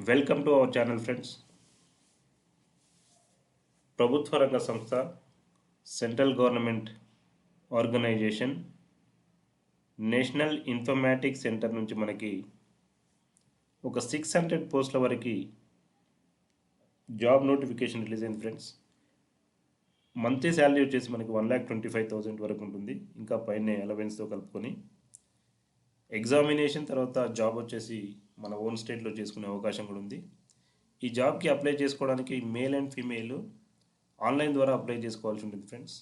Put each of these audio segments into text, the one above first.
Welcome to our channel friends. ప్రభుత్వ రంగ సంస్థ central government organisation national informatics centre నుంచి మనకి ఒక 600 పోస్టుల వరకు జాబ్ నోటిఫికేషన్ రిలీజ్ అయింది ఫ్రెండ్స్. మంత్లీ శాలరీ వచ్చేసి మనకి 1,25,000 వరకు ఉంటుంది. ఇంకా పైన అలవెన్స్తో కలుపుకొని ఎగ్జామినేషన్ తర్వాత జాబ్ వచ్చేసి మన ఓన్ స్టేట్లో చేసుకునే అవకాశం కూడా ఉంది. ఈ జాబ్కి అప్లై చేసుకోవడానికి మేల్ అండ్ ఫీమేల్ ఆన్లైన్ ద్వారా అప్లై చేసుకోవాల్సి ఉంటుంది ఫ్రెండ్స్.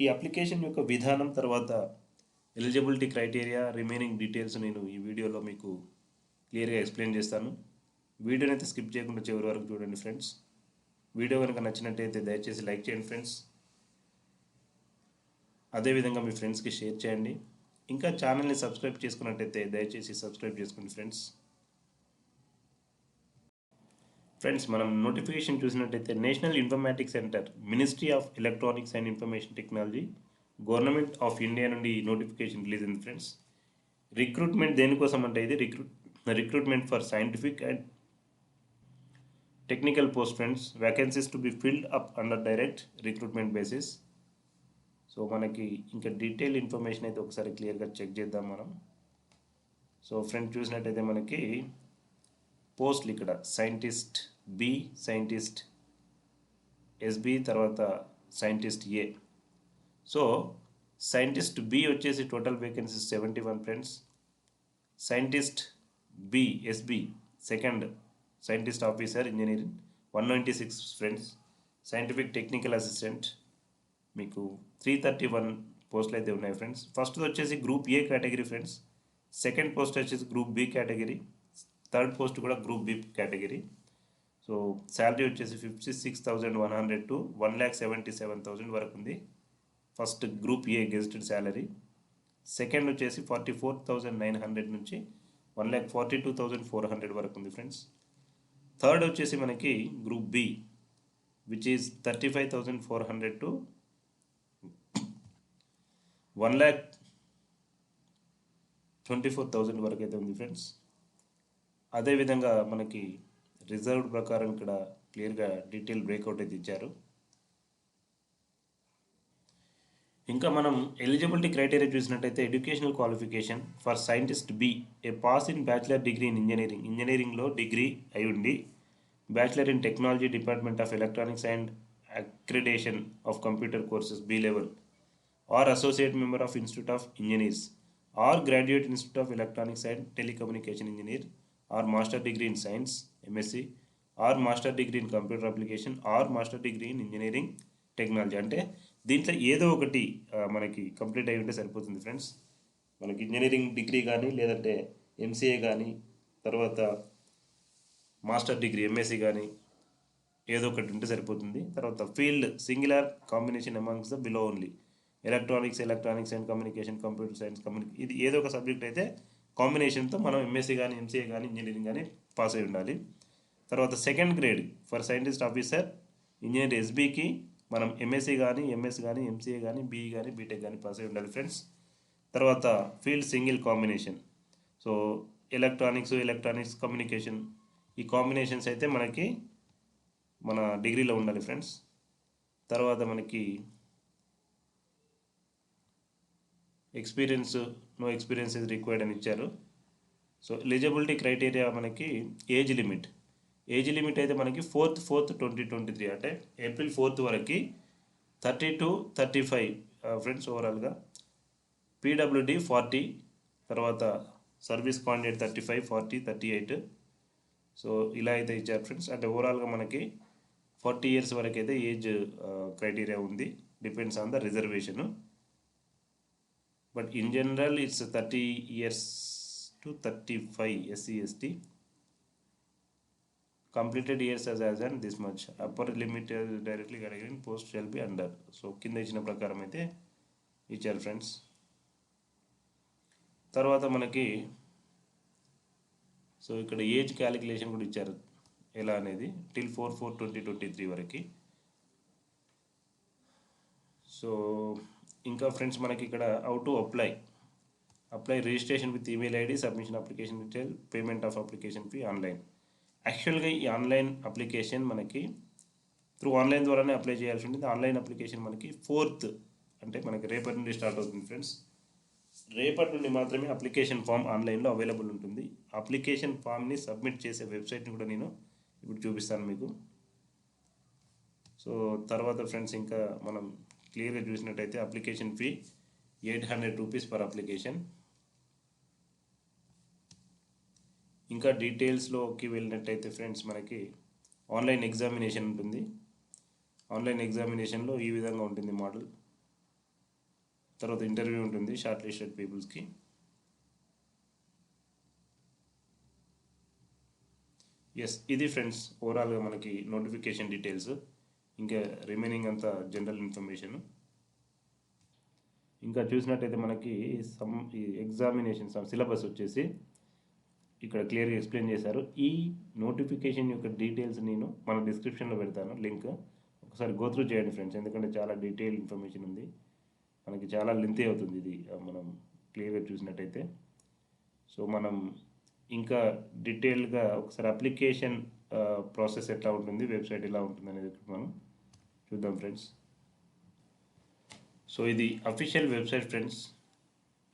ఈ అప్లికేషన్ యొక్క విధానం తర్వాత ఎలిజిబిలిటీ క్రైటీరియా రిమైనింగ్ డీటెయిల్స్ నేను ఈ వీడియోలో మీకు క్లియర్గా ఎక్స్ప్లెయిన్ చేస్తాను. వీడియోని అయితే స్కిప్ చేయకుండా చివరి వరకు చూడండి ఫ్రెండ్స్. వీడియో కనుక నచ్చినట్టయితే దయచేసి లైక్ చేయండి ఫ్రెండ్స్. అదేవిధంగా మీ ఫ్రెండ్స్కి షేర్ చేయండి. ఇంకా ఛానల్ని సబ్స్క్రైబ్ చేసుకున్నట్టయితే దయచేసి సబ్స్క్రైబ్ చేసుకోండి ఫ్రెండ్స్. ఫ్రెండ్స్, మనం నోటిఫికేషన్ చూసినట్టయితే national informatics centre, ministry of electronics and information technology, government of India నుండి నోటిఫికేషన్ రిలీజ్ అయింది ఫ్రెండ్స్. రిక్రూట్మెంట్ దేనికోసం అంటే ఇది recruitment for scientific and technical post friends. Vacancies to be filled up under direct recruitment basis. So మనకి ఇంకా detail information అయితే ఒకసారి క్లియర్గా చెక్ చేద్దాం మనం. సో ఫ్రెండ్స్, చూసినట్టయితే మనకి పోస్టులు ఇక్కడ సైంటిస్ట్ బి, సైంటిస్ట్ ఎస్బి, తర్వాత scientist A. So scientist B వచ్చేసి total vacancies 71 friends. Scientist B SB second scientist officer engineering 196 friends. Scientific technical assistant మీకు 331 పోస్టులు అయితే ఉన్నాయి ఫ్రెండ్స్. ఫస్ట్ వచ్చేసి group A category friends. Second post వచ్చేసి group B category. Third post కూడా group B category. So salary వచ్చేసి 56,100 to 1,77,000 వరకు ఉంది. First group A gazetted salary. Second వచ్చేసి 44,900 నుంచి 1,42,400 వరకు ఉంది ఫ్రెండ్స్. థర్డ్ వచ్చేసి మనకి group B which is 35,400 to 1,24,000 వరకు అయితే ఉంది ఫ్రెండ్స్. అదేవిధంగా మనకి రిజర్వ్డ్ ప్రకారం ఇక్కడ క్లియర్గా డీటెయిల్ బ్రేక్అవుట్ అయితే ఇచ్చారు. ఇంకా మనం ఎలిజిబిలిటీ క్రైటీరియా చూసినట్టయితే educational qualification for scientist B a pass in bachelor degree in ఇంజనీరింగ్లో డిగ్రీ అయి ఉండి, bachelor in technology department of electronics and accreditation of computer courses B level or associate member of institute of engineers or graduate institute of electronics and telecommunication engineer or master degree in science MSc or master degree in computer application or master degree in engineering technology. అంటే దీంట్లో ఏదో ఒకటి మనకి complete అయి ఉంటే సరిపోతుంది friends. మనకి engineering degree కానీ లేదంటే ఎంసీఏ కానీ తర్వాత మాస్టర్ డిగ్రీ ఎంఎస్సి కానీ ఏదో ఒకటి ఉంటే సరిపోతుంది. తర్వాత field singular combination amongst the below only electronics and communication, computer science, ఇది ఏదో ఒక సబ్జెక్ట్ అయితే కాంబినేషన్తో మనం ఎంఎస్సి కానీ ఎంసీఏ కానీ ఇంజనీరింగ్ కానీ పాస్ అయి ఉండాలి. తర్వాత second grade for scientist officer engineer ఎస్బీకి మనం ఎంఎస్సి కానీ ఎంఎస్ కానీ ఎంసీఏ కానీ బీఈ కానీ బీటెక్ కానీ పాస్ అయి ఉండాలి ఫ్రెండ్స్. తర్వాత field single combination, so electronics communication ఈ కాంబినేషన్స్ అయితే మనకి మన డిగ్రీలో ఉండాలి ఫ్రెండ్స్. తర్వాత మనకి నో ఎక్స్పీరియన్స్ ఇస్ రిక్వైర్డ్ అని ఇచ్చారు. సో ఎలిజిబిలిటీ క్రైటీరియా మనకి ఏజ్ లిమిట్ అయితే మనకి 4th 2023 అంటే ఏప్రిల్ 4th వరకు 30 to 35 ఫ్రెండ్స్. ఓవరాల్గా పీడబ్ల్యూడి 40, తర్వాత సర్వీస్ కాండిడేట్ 35, 40, 38. సో ఇలా అయితే ఇచ్చారు ఫ్రెండ్స్. అంటే ఓవరాల్గా మనకి 40 years వరకు అయితే ఏజ్ క్రైటీరియా ఉంది, depends on the reservation. But in general it's 30 years to 35 SC ST. Completed years as and this much. Upper limit directly category post shall be under. So కింద ఇచ్చిన ప్రకారం అయితే ఇచ్చారు ఫ్రెండ్స్. తర్వాత మనకి సో ఇక్కడ age calculation కూడా ఇచ్చారు ఎలా అనేది టిల్ 4/4/2023 వరకు. సో ఇంకా ఫ్రెండ్స్ మనకి ఇక్కడ how to apply registration with email ID, submission application detail, payment of application fee online. యాక్చువల్గా ఈ ఆన్లైన్ అప్లికేషన్ మనకి త్రూ ఆన్లైన్ ద్వారానే అప్లై చేయాల్సి ఉంటుంది. ఆన్లైన్ అప్లికేషన్ మనకి 4th అంటే మనకి రేపటి నుండి స్టార్ట్ అవుతుంది ఫ్రెండ్స్. రేపటి నుండి మాత్రమే అప్లికేషన్ ఫామ్ ఆన్లైన్లో అవైలబుల్ ఉంటుంది. అప్లికేషన్ ఫామ్ని సబ్మిట్ చేసే వెబ్సైట్ని కూడా నేను ఇప్పుడు చూపిస్తాను మీకు. సో తర్వాత ఫ్రెండ్స్ ఇంకా మనం క్లియర్గా చూసినట్టయితే application fee 800 rupees per application. ఇంకా డీటెయిల్స్లోకి వెళ్ళినట్టయితే ఫ్రెండ్స్ మనకి ఆన్లైన్ ఎగ్జామినేషన్ ఉంటుంది. ఆన్లైన్ ఎగ్జామినేషన్లో ఈ విధంగా ఉంటుంది మోడల్. తర్వాత ఇంటర్వ్యూ ఉంటుంది షార్ట్ లిస్టెడ్ పీపుల్స్కి. ఇది ఫ్రెండ్స్ ఓవరాల్గా మనకి నోటిఫికేషన్ డీటెయిల్స్. ఇంకా రిమైనింగ్ అంతా జనరల్ ఇన్ఫర్మేషన్. ఇంకా చూసినట్టయితే మనకి ఈ ఎగ్జామినేషన్ సిలబస్ వచ్చేసి ఇక్కడ క్లియర్గా ఎక్స్ప్లెయిన్ చేశారు. ఈ నోటిఫికేషన్ యొక్క డీటెయిల్స్ నేను మన డిస్క్రిప్షన్లో పెడతాను లింక్. ఒకసారి గో త్రూ చేయండి ఫ్రెండ్స్, ఎందుకంటే చాలా డీటెయిల్ ఇన్ఫర్మేషన్ ఉంది. మనకి చాలా లెంతీ అవుతుంది ఇది మనం క్లియర్గా చూసినట్టయితే. సో మనం ఇంకా డీటెయిల్గా ఒకసారి అప్లికేషన్ ప్రాసెస్ ఎట్లా ఉంటుంది, వెబ్సైట్ ఎలా ఉంటుంది అనేది మనం చూద్దాం ఫ్రెండ్స్. సో ఇది official website friends.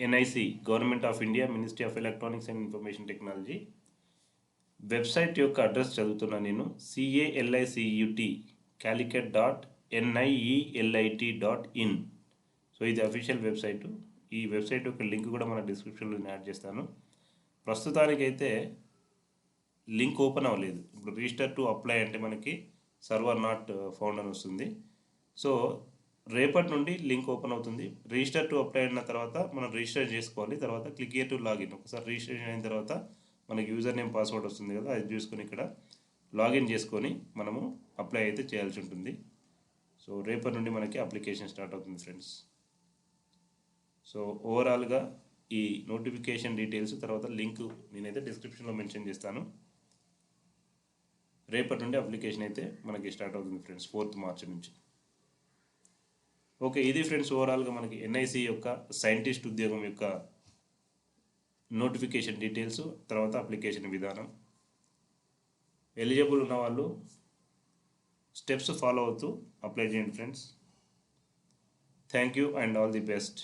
NIC government of India, ministry of electronics and information technology. Website యొక్క అడ్రస్ చదువుతున్నాను నేను. calicut.nicelit.in. సో ఇది అఫీషియల్ వెబ్సైట్. ఈ వెబ్సైట్ యొక్క లింక్ కూడా మన డిస్క్రిప్షన్లో యాడ్ చేస్తాను. ప్రస్తుతానికైతే లింక్ ఓపెన్ అవ్వలేదు. ఇప్పుడు రిజిస్టర్ టు అప్లై అంటే మనకి సర్వర్ నాట్ ఫౌండ్ అని వస్తుంది. సో రేపటి నుండి లింక్ ఓపెన్ అవుతుంది. రిజిస్టర్ టు అప్లై అయిన తర్వాత మనం రిజిస్టర్ చేసుకోవాలి. తర్వాత క్లిక్ హియర్ టు లాగిన్. ఒకసారి రిజిస్ట్రేషన్ అయిన తర్వాత మనకి యూజర్ నేమ్ పాస్వర్డ్ వస్తుంది కదా, అది చూసుకొని ఇక్కడ లాగిన్ చేసుకొని మనము అప్లై అయితే చేయాల్సి ఉంటుంది. సో రేపటి నుండి మనకి అప్లికేషన్ స్టార్ట్ అవుతుంది ఫ్రెండ్స్. సో ఓవరాల్గా ఈ నోటిఫికేషన్ డీటెయిల్స్ తర్వాత లింక్ నేనైతే డిస్క్రిప్షన్లో మెన్షన్ చేస్తాను. రేపటి నుండి అప్లికేషన్ అయితే మనకి స్టార్ట్ అవుతుంది ఫ్రెండ్స్, 4th మార్చి నుంచి. ఓకే, ఇది ఫ్రెండ్స్ ఓవరాల్గా మనకి NIC యొక్క సైంటిస్ట్ ఉద్యోగం యొక్క నోటిఫికేషన్ డీటెయిల్స్, తర్వాత అప్లికేషన్ విధానం. ఎలిజిబుల్ ఉన్న వాళ్ళు స్టెప్స్ ఫాలో అవుతూ అప్లై చేయండి friends. Thank you and all the best.